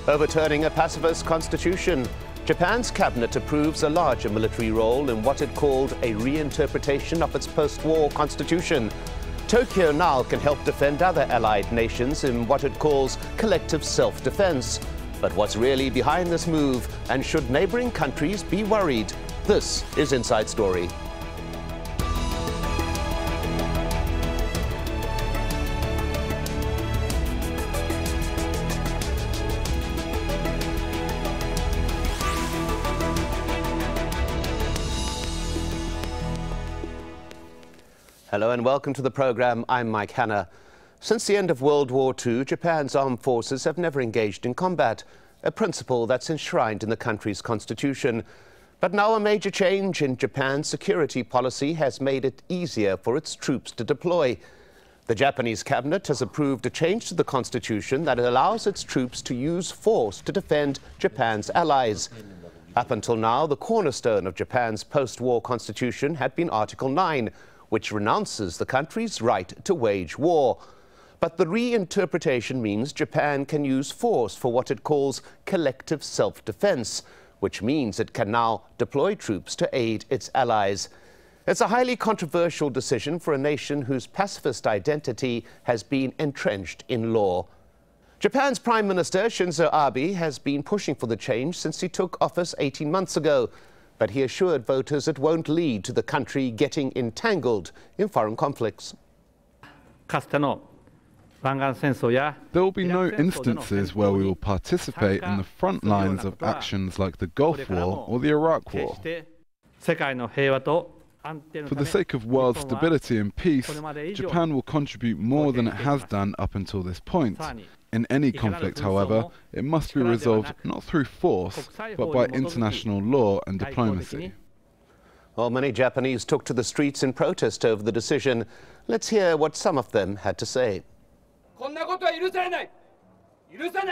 Overturning a pacifist constitution, Japan's cabinet approves a larger military role in what it called a reinterpretation of its post-war constitution. Tokyo now can help defend other allied nations in what it calls collective self-defense. But what's really behind this move, and should neighboring countries be worried? This is Inside Story. Hello and welcome to the program. I'm Mike Hanna. Since the end of World War II, Japan's armed forces have never engaged in combat, a principle that's enshrined in the country's constitution. But now a major change in Japan's security policy has made it easier for its troops to deploy. The Japanese cabinet has approved a change to the constitution that allows its troops to use force to defend Japan's allies. Up until now, the cornerstone of Japan's post-war constitution had been Article 9, which renounces the country's right to wage war. But the reinterpretation means Japan can use force for what it calls collective self-defense, which means it can now deploy troops to aid its allies. It's a highly controversial decision for a nation whose pacifist identity has been entrenched in law. Japan's Prime Minister Shinzo Abe has been pushing for the change since he took office 18 months ago. But he assured voters it won't lead to the country getting entangled in foreign conflicts. There will be no instances where we will participate in the front lines of actions like the Gulf War or the Iraq War. For the sake of world stability and peace, Japan will contribute more than it has done up until this point. In any conflict, however, it must be resolved not through force, but by international law and diplomacy. Well, many Japanese took to the streets in protest over the decision. Let's hear what some of them had to say.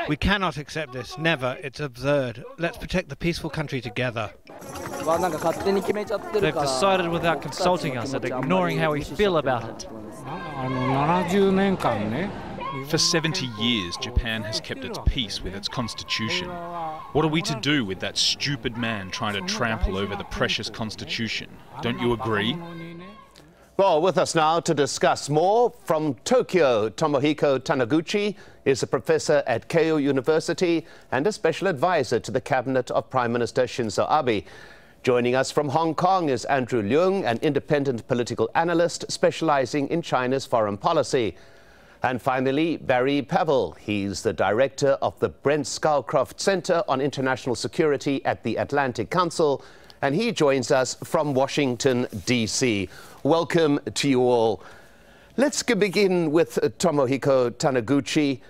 We cannot accept this. Never. It's absurd. Let's protect the peaceful country together. They've decided without consulting us and ignoring how we feel about it. For 70 years, Japan has kept its peace with its constitution. What are we to do with that stupid man trying to trample over the precious constitution? Don't you agree? Well, with us now to discuss more from Tokyo, Tomohiko Taniguchi is a professor at Keio University and a special advisor to the cabinet of Prime Minister Shinzo Abe. Joining us from Hong Kong is Andrew Leung, an independent political analyst specializing in China's foreign policy. And finally, Pavel. He's the director of the Brent Scowcroft Center on International Security at the Atlantic Council, and he joins us from Washington, D.C. Welcome to you all. Let's begin with Tomohiko Taniguchi.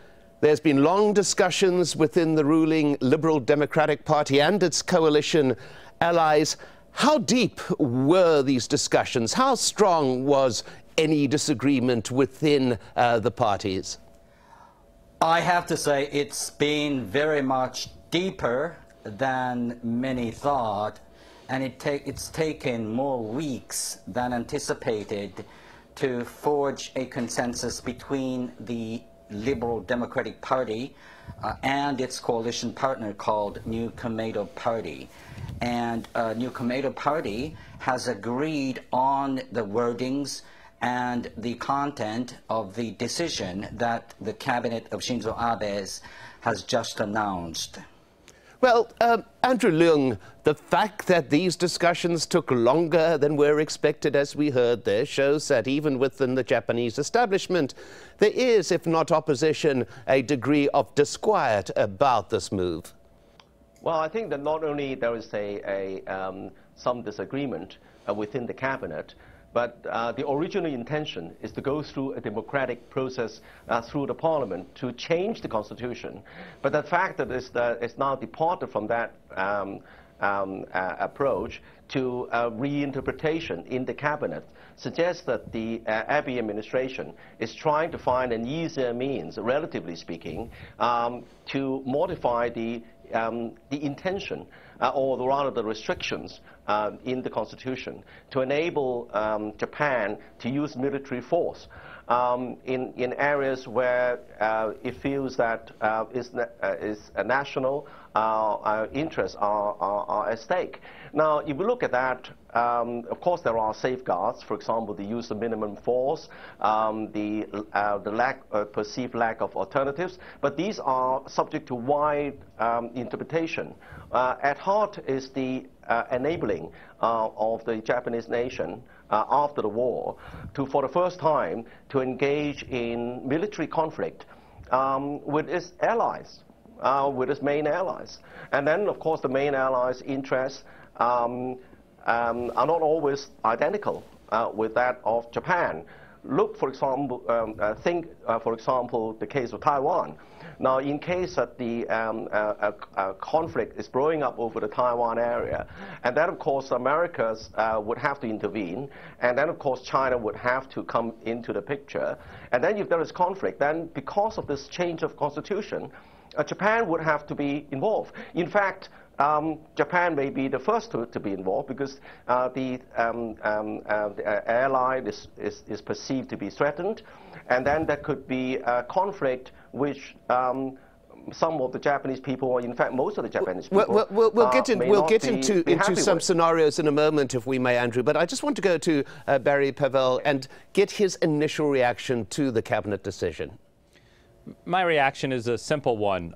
There's been long discussions within the ruling Liberal Democratic Party and its coalition allies. How deep were these discussions? How strong was any disagreement within the parties? I have to say it's been very much deeper than many thought, and it's taken more weeks than anticipated to forge a consensus between the Liberal Democratic Party and its coalition partner called New Komeito Party. And New Komeito Party has agreed on the wordings and the content of the decision that the cabinet of Shinzo Abe has just announced. Well, Andrew Leung, the fact that these discussions took longer than were expected, as we heard there, shows that even within the Japanese establishment, there is, if not opposition, a degree of disquiet about this move. Well, I think that not only there is some disagreement within the cabinet, but the original intention is to go through a democratic process through the parliament to change the constitution. But the fact that it's now departed from that approach to reinterpretation in the cabinet suggests that the Abe administration is trying to find an easier means, relatively speaking, to modify the intention, or rather the restrictions in the constitution to enable Japan to use military force in areas where it feels that is a national interests are at stake. Now, if you look at that, of course, there are safeguards. For example, the use of minimum force, the perceived lack of alternatives. But these are subject to wide interpretation. At heart is the enabling of the Japanese nation after the war for the first time, to engage in military conflict with its allies. With its main allies. And then, of course, the main allies' interests are not always identical with that of Japan. Look, for example, for example, the case of Taiwan. Now, in case that the conflict is blowing up over the Taiwan area, and then, of course, Americas would have to intervene, and then, of course, China would have to come into the picture. And then if there is conflict, then because of this change of constitution, Japan would have to be involved. In fact, Japan may be the first to be involved, because the ally is perceived to be threatened, and then there could be a conflict which some of the Japanese people, or in fact most of the Japanese people, we'll get into some scenarios in a moment, if we may, Andrew. But I just want to go to Barry Pavel and get his initial reaction to the cabinet decision. My reaction is a simple one.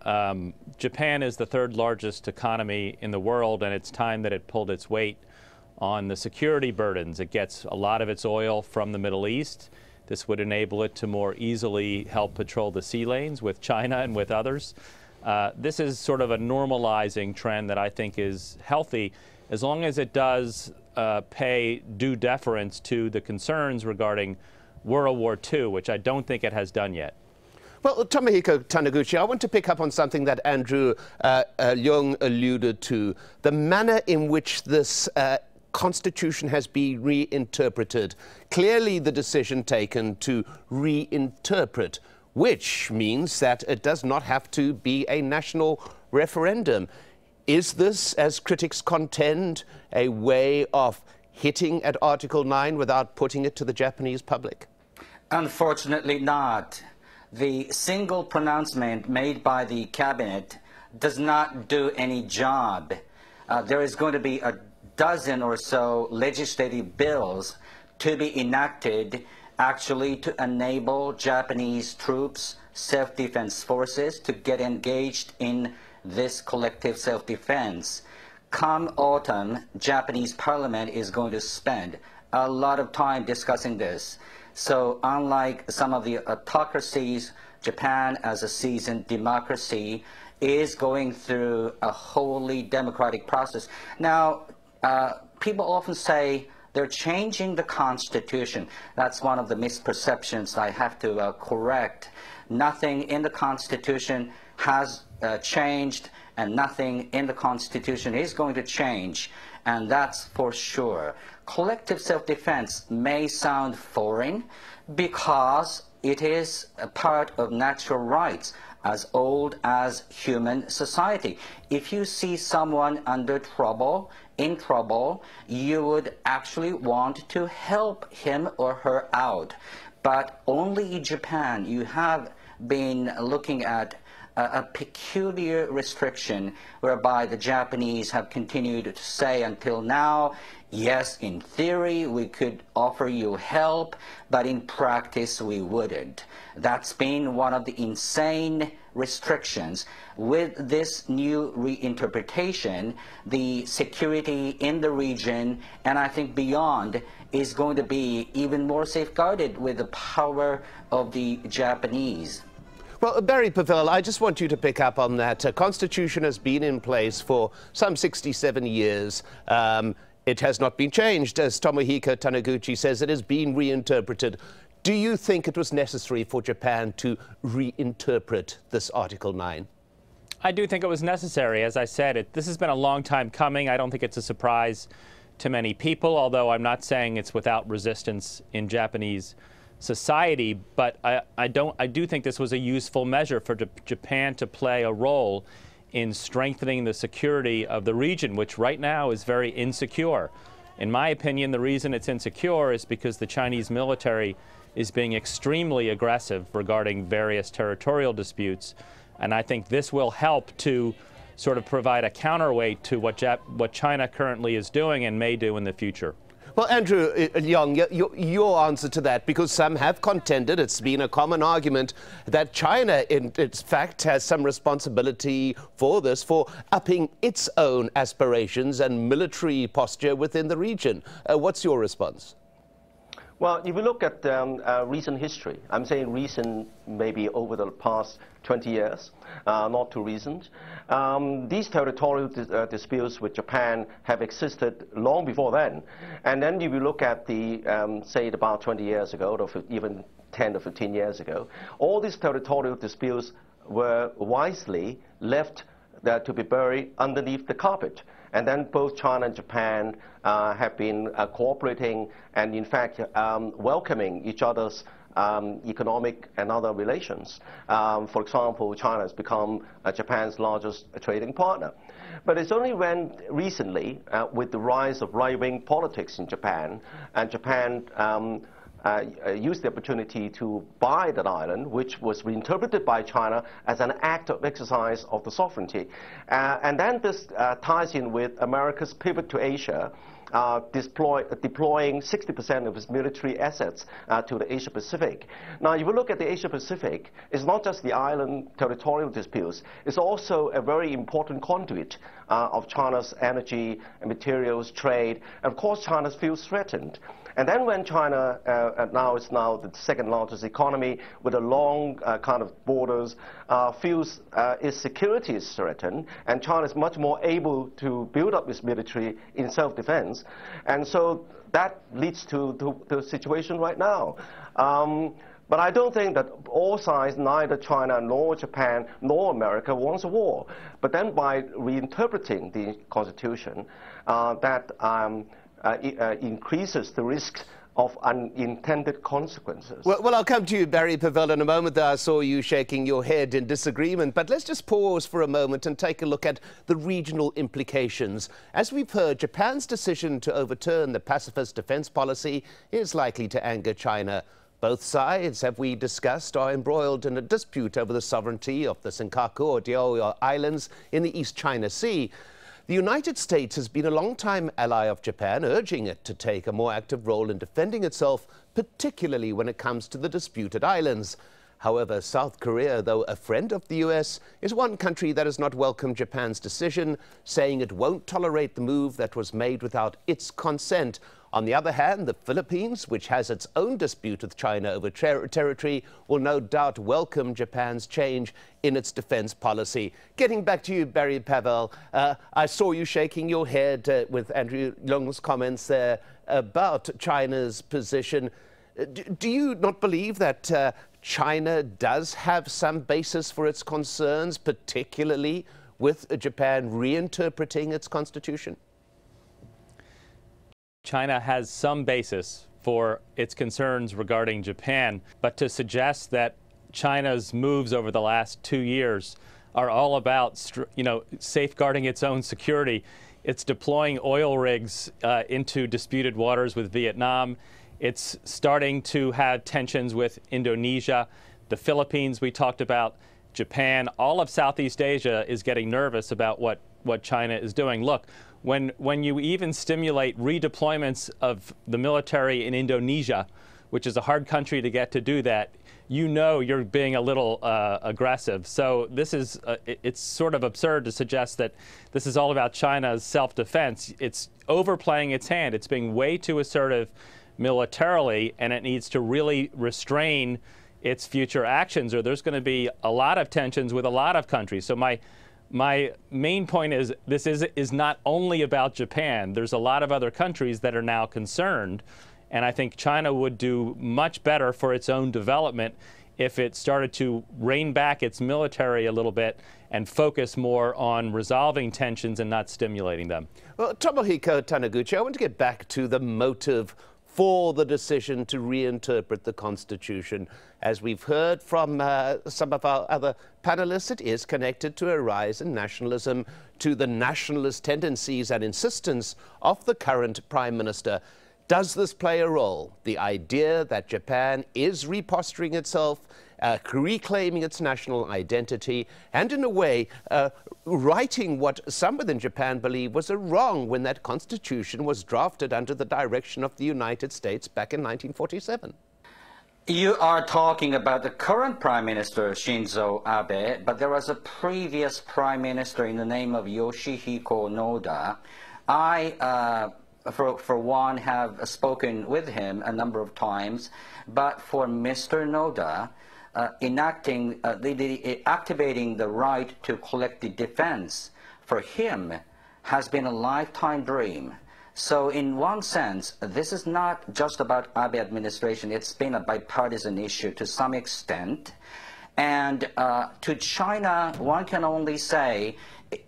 Japan is the third largest economy in the world, and it's time that it pulled its weight on the security burdens. It gets a lot of its oil from the Middle East. This would enable it to more easily help patrol the sea lanes with China and with others. This is sort of a normalizing trend that I think is healthy, as long as it does pay due deference to the concerns regarding World War II, which I don't think it has done yet. Well, Tomohiko Taniguchi, I want to pick up on something that Andrew Leung alluded to, the manner in which this Constitution has been reinterpreted. Clearly the decision taken to reinterpret, which means that it does not have to be a national referendum. Is this, as critics contend, a way of hitting at Article 9 without putting it to the Japanese public? Unfortunately not. The single pronouncement made by the cabinet does not do any job. There is going to be a dozen or so legislative bills to be enacted actually to enable Japanese troops, self-defense forces, to get engaged in this collective self-defense. Come autumn, Japanese parliament is going to spend a lot of time discussing this. So unlike some of the autocracies, Japan, as a seasoned democracy, is going through a wholly democratic process. Now, people often say they're changing the Constitution. That's one of the misperceptions I have to correct. Nothing in the Constitution has changed, and nothing in the Constitution is going to change, and that's for sure. Collective self-defense may sound foreign because it is a part of natural rights as old as human society. If you see someone under trouble, in trouble, you would actually want to help him or her out. But only in Japan, you have been looking at a peculiar restriction whereby the Japanese have continued to say until now, yes, in theory we could offer you help, but in practice we wouldn't. That's been one of the insane restrictions. With this new reinterpretation, the security in the region, and I think beyond, is going to be even more safeguarded with the power of the Japanese. Well, Barry Pavel, I just want you to pick up on that. A constitution has been in place for some 67 years. It has not been changed. As Tomohiko Taniguchi says, it has been reinterpreted. Do you think it was necessary for Japan to reinterpret this Article 9? I do think it was necessary. As I said, this has been a long time coming. I don't think it's a surprise to many people, although I'm not saying it's without resistance in Japanese society. But I do think this was a useful measure for Japan to play a role in strengthening the security of the region, which right now is very insecure. In my opinion, the reason it's insecure is because the Chinese military is being extremely aggressive regarding various territorial disputes. And I think this will help to sort of provide a counterweight to what China currently is doing and may do in the future. Well, Andrew Leung, your answer to that, because some have contended, it's been a common argument, that China, in fact, has some responsibility for this, for upping its own aspirations and military posture within the region. What's your response? Well, if you look at recent history, I'm saying recent maybe over the past 20 years, not too recent, these territorial disputes with Japan have existed long before then. And then if you look at the, say, about 20 years ago, or even 10 or 15 years ago, all these territorial disputes were wisely left to be buried underneath the carpet. And then both China and Japan have been cooperating and, in fact, welcoming each other's economic and other relations. For example, China has become Japan's largest trading partner. But it's only when recently, with the rise of right-wing politics in Japan, and Japan used the opportunity to buy that island, which was reinterpreted by China as an act of exercise of the sovereignty. And then this ties in with America's pivot to Asia, deploying 60% of its military assets to the Asia Pacific. Now, if you look at the Asia Pacific, it's not just the island territorial disputes, it's also a very important conduit of China's energy and materials trade. And of course, China feels threatened. And then when China now is the second largest economy with a long kind of borders, feels its security is threatened, and China is much more able to build up its military in self-defense. And so that leads to the situation right now. But I don't think that all sides, neither China nor Japan nor America, wants a war. But then by reinterpreting the Constitution, increases the risk of unintended consequences. Well, I'll come to you, Barry Pavel, in a moment. I saw you shaking your head in disagreement, but let's just pause for a moment and take a look at the regional implications. As we've heard, Japan's decision to overturn the pacifist defense policy is likely to anger China. Both sides, have we discussed, are embroiled in a dispute over the sovereignty of the Senkaku or Diaoyu Islands in the East China Sea. The United States has been a long-time ally of Japan, urging it to take a more active role in defending itself, particularly when it comes to the disputed islands. However, South Korea, though a friend of the US, is one country that has not welcomed Japan's decision, saying it won't tolerate the move that was made without its consent. On the other hand, the Philippines, which has its own dispute with China over territory, will no doubt welcome Japan's change in its defense policy. Getting back to you, Barry Pavel, I saw you shaking your head with Andrew Leung's comments there about China's position. Do you not believe that China does have some basis for its concerns, particularly with Japan reinterpreting its constitution? China has some basis for its concerns regarding Japan, but to suggest that China's moves over the last 2 years are all about, safeguarding its own security. It's deploying oil rigs into disputed waters with Vietnam. It's starting to have tensions with Indonesia, the Philippines we talked about, Japan. All of Southeast Asia is getting nervous about what China is doing. Look, when you even stimulate redeployments of the military in Indonesia, which is a hard country to get to do that, you know you're being a little aggressive. So this is, it's sort of absurd to suggest that this is all about China's self-defense. It's overplaying its hand. It's being way too assertive militarily, and it needs to really restrain its future actions, or there's going to be a lot of tensions with a lot of countries. So my main point is this is not only about Japan. There's a lot of other countries that are now concerned, and I think China would do much better for its own development if it started to rein back its military a little bit and focus more on resolving tensions and not stimulating them. Well, Tomohiko Taniguchi, I want to get back to the motive for the decision to reinterpret the Constitution. As we've heard from some of our other panelists, it is connected to a rise in nationalism, to the nationalist tendencies and insistence of the current Prime Minister. Does this play a role? The idea that Japan is reposturing itself, reclaiming its national identity, and in a way righting what some within Japan believe was a wrong when that constitution was drafted under the direction of the United States back in 1947. You are talking about the current Prime Minister Shinzo Abe, but there was a previous Prime Minister in the name of Yoshihiko Noda. I, for one, have spoken with him a number of times, but for Mr. Noda, activating the right to collective defense for him has been a lifetime dream. So in one sense, this is not just about Abe administration. It's been a bipartisan issue to some extent. And to China, one can only say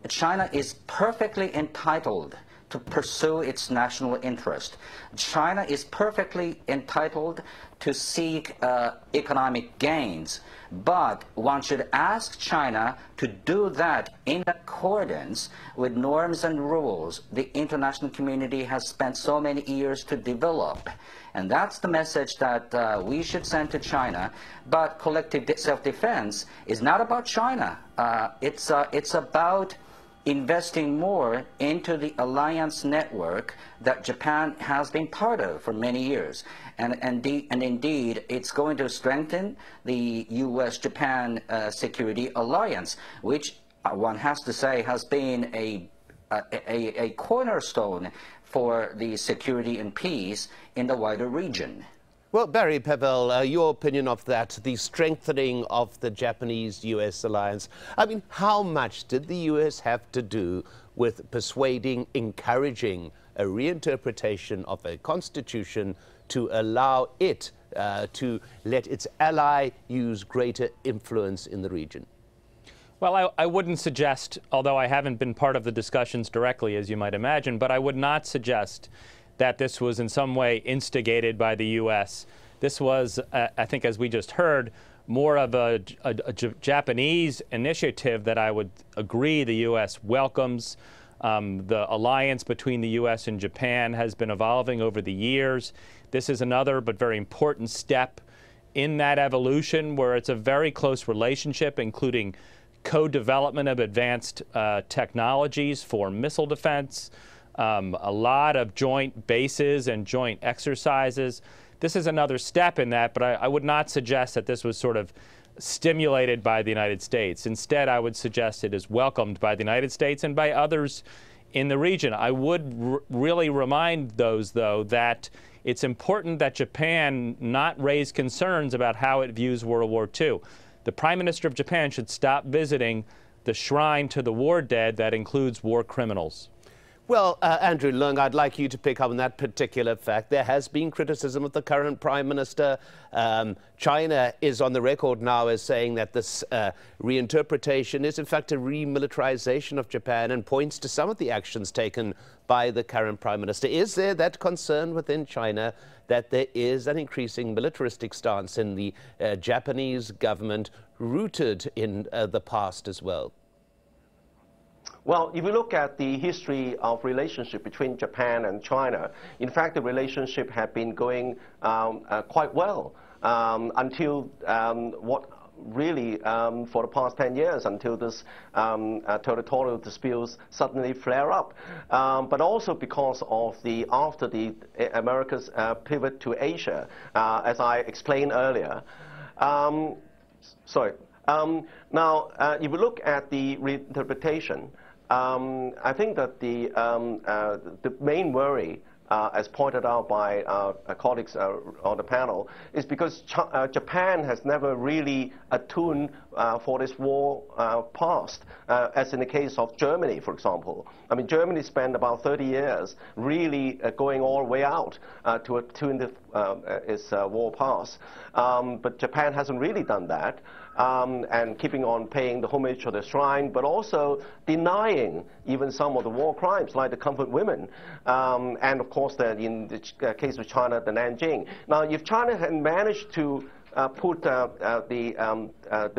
China is perfectly entitled to pursue its national interest. China is perfectly entitled to seek economic gains, but one should ask China to do that in accordance with norms and rules the international community has spent so many years to develop. And that's the message that we should send to China. But collective self-defense is not about China. It's about investing more into the alliance network that Japan has been part of for many years. And indeed, it's going to strengthen the U.S.-Japan security alliance, which one has to say has been a cornerstone for the security and peace in the wider region. Well, Barry, Pavel, your opinion of that, the strengthening of the Japanese-U.S. alliance. I mean, how much did the U.S. have to do with persuading, encouraging a reinterpretation of a constitution to allow it to let its ally use greater influence in the region? Well, I wouldn't suggest, although I haven't been part of the discussions directly, as you might imagine, but I would not suggest that this was in some way instigated by the U.S. This was, I think, as we just heard, more of a Japanese initiative that I would agree the U.S. welcomes. The alliance between the U.S. and Japan has been evolving over the years. This is another but very important step in that evolution where it's a very close relationship, including co-development of advanced technologies for missile defense, a lot of joint bases and joint exercises. This is another step in that, but I would not suggest that this was sort of stimulated by the United States. Instead, I would suggest it is welcomed by the United States and by others in the region. I would really remind those, though, that it's important that Japan not raise concerns about how it views World War II. The Prime Minister of Japan should stop visiting the shrine to the war dead that includes war criminals. Well, Andrew Leung, I'd like you to pick up on that particular fact. There has been criticism of the current Prime Minister. China is on the record now as saying that this reinterpretation is, in fact, a remilitarization of Japan and points to some of the actions taken by the current Prime Minister. Is there that concern within China that there is an increasing militaristic stance in the Japanese government rooted in the past as well? Well, if you look at the history of relationship between Japan and China, in fact, the relationship had been going quite well until what really for the past 10 years, until this territorial disputes suddenly flare up. But also because of after the America's pivot to Asia, as I explained earlier. Now, if you look at the reinterpretation, I think that the main worry, as pointed out by colleagues on the panel, is because Japan has never really attuned for this war past, as in the case of Germany, for example. I mean, Germany spent about 30 years really going all the way out to attune its war past. But Japan hasn't really done that. And keeping on paying the homage to the shrine, but also denying even some of the war crimes, like the comfort women, and of course, in the case of China, the Nanjing. Now, if China had managed to put the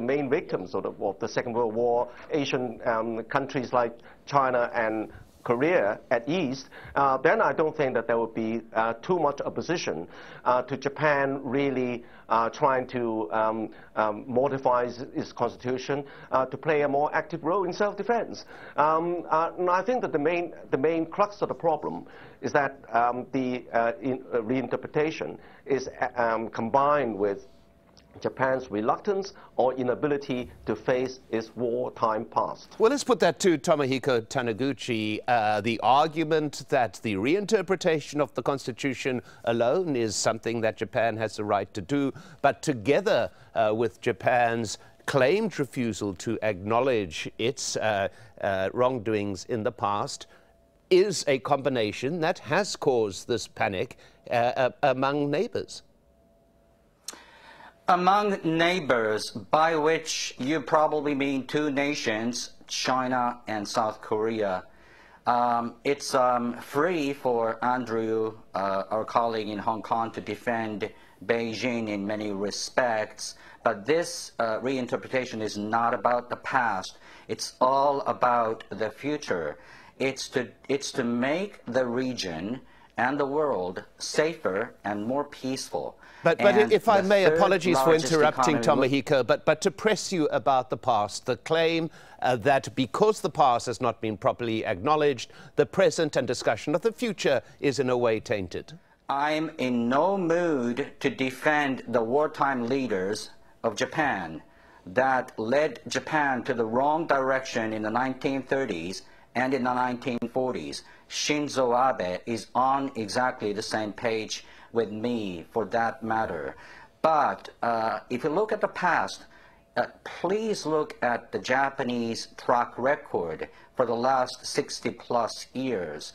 main victims of the Second World War, Asian countries like China and Korea at ease, then I don't think that there would be too much opposition to Japan really trying to modify its constitution to play a more active role in self-defense. And I think that the main crux of the problem is that the reinterpretation is combined with Japan's reluctance or inability to face its wartime past. Well, let's put that to Tomohiko Taniguchi. The argument that the reinterpretation of the Constitution alone is something that Japan has the right to do, but together with Japan's claimed refusal to acknowledge its wrongdoings in the past, is a combination that has caused this panic among neighbors. Among neighbors, by which you probably mean two nations, China and South Korea. It's free for Andrew, our colleague in Hong Kong, to defend Beijing in many respects, but this reinterpretation is not about the past. It's all about the future. It's to make the region and the world safer and more peaceful. But if I may, apologies for interrupting, Tomohiko, but to press you about the past, the claim that because the past has not been properly acknowledged, the present and discussion of the future is in a way tainted. I'm in no mood to defend the wartime leaders of Japan that led Japan to the wrong direction in the 1930s and in the 1940s. Shinzo Abe is on exactly the same page with me for that matter. But if you look at the past, please look at the Japanese track record for the last 60+ years.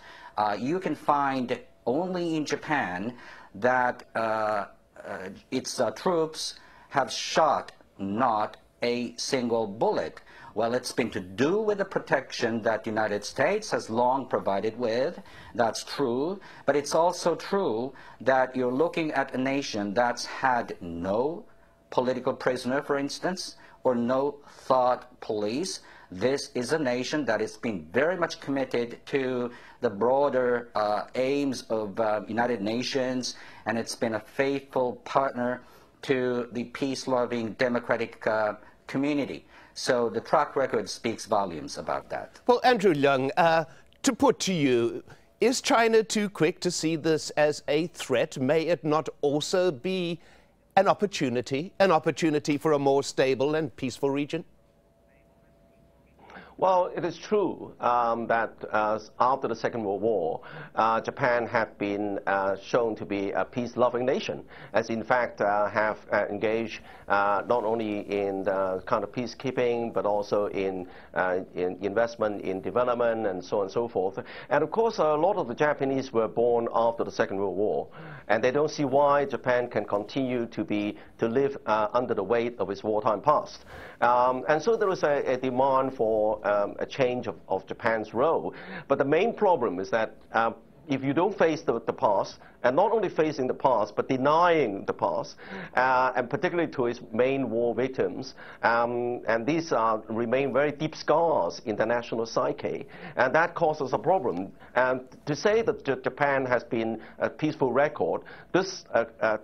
You can find only in Japan that its troops have shot not a single bullet. Well, it's been to do with the protection that the United States has long provided with. That's true. But it's also true that you're looking at a nation that's had no political prisoner, for instance, or no thought police. This is a nation that has been very much committed to the broader aims of United Nations, and it's been a faithful partner to the peace-loving democratic community. So the track record speaks volumes about that. Well, Andrew Leung, to put to you, is China too quick to see this as a threat? May it not also be an opportunity for a more stable and peaceful region? Well, it is true that after the Second World War, Japan had been shown to be a peace-loving nation, as in fact have engaged not only in kind of peacekeeping, but also in investment in development and so on and so forth. And of course, a lot of the Japanese were born after the Second World War, and they don't see why Japan can continue to live under the weight of its wartime past. And so there was a demand for a change of Japan's role. But the main problem is that if you don't face the past, and not only facing the past, but denying the past, and particularly to its main war victims, and these remain very deep scars in the national psyche, and that causes a problem. And to say that Japan has been a peaceful record, this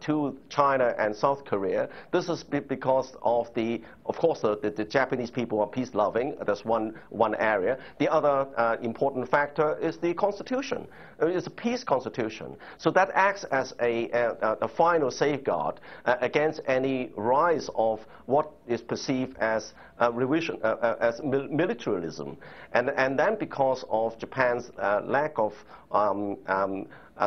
to China and South Korea, this is because of course, the Japanese people are peace-loving. That's one area. The other important factor is the Constitution. It's a peace constitution. So that acts as a final safeguard against any rise of what is perceived as revision, as militarism. And then because of Japan's lack of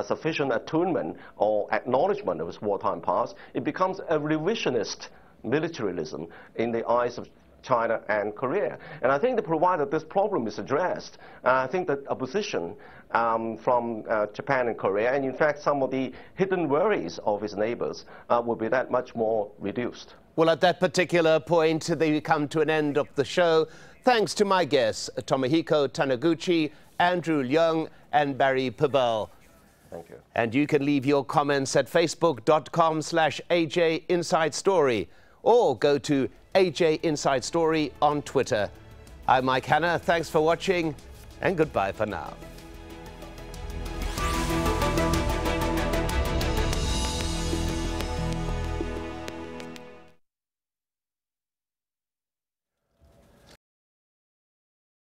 sufficient attunement or acknowledgement of its wartime past, it becomes a revisionist militarism in the eyes of China and Korea. And I think that provided this problem is addressed, I think that opposition from Japan and Korea, and in fact some of the hidden worries of its neighbors, will be that much more reduced. Well, at that particular point, we come to an end of the show. Thanks to my guests, Tomohiko Taniguchi, Andrew Leung, and Barry Pavel. Thank you. And you can leave your comments at facebook.com/AJ Inside Story, or go to AJ Inside Story on Twitter. I'm Mike Hanna. Thanks for watching. and goodbye for now.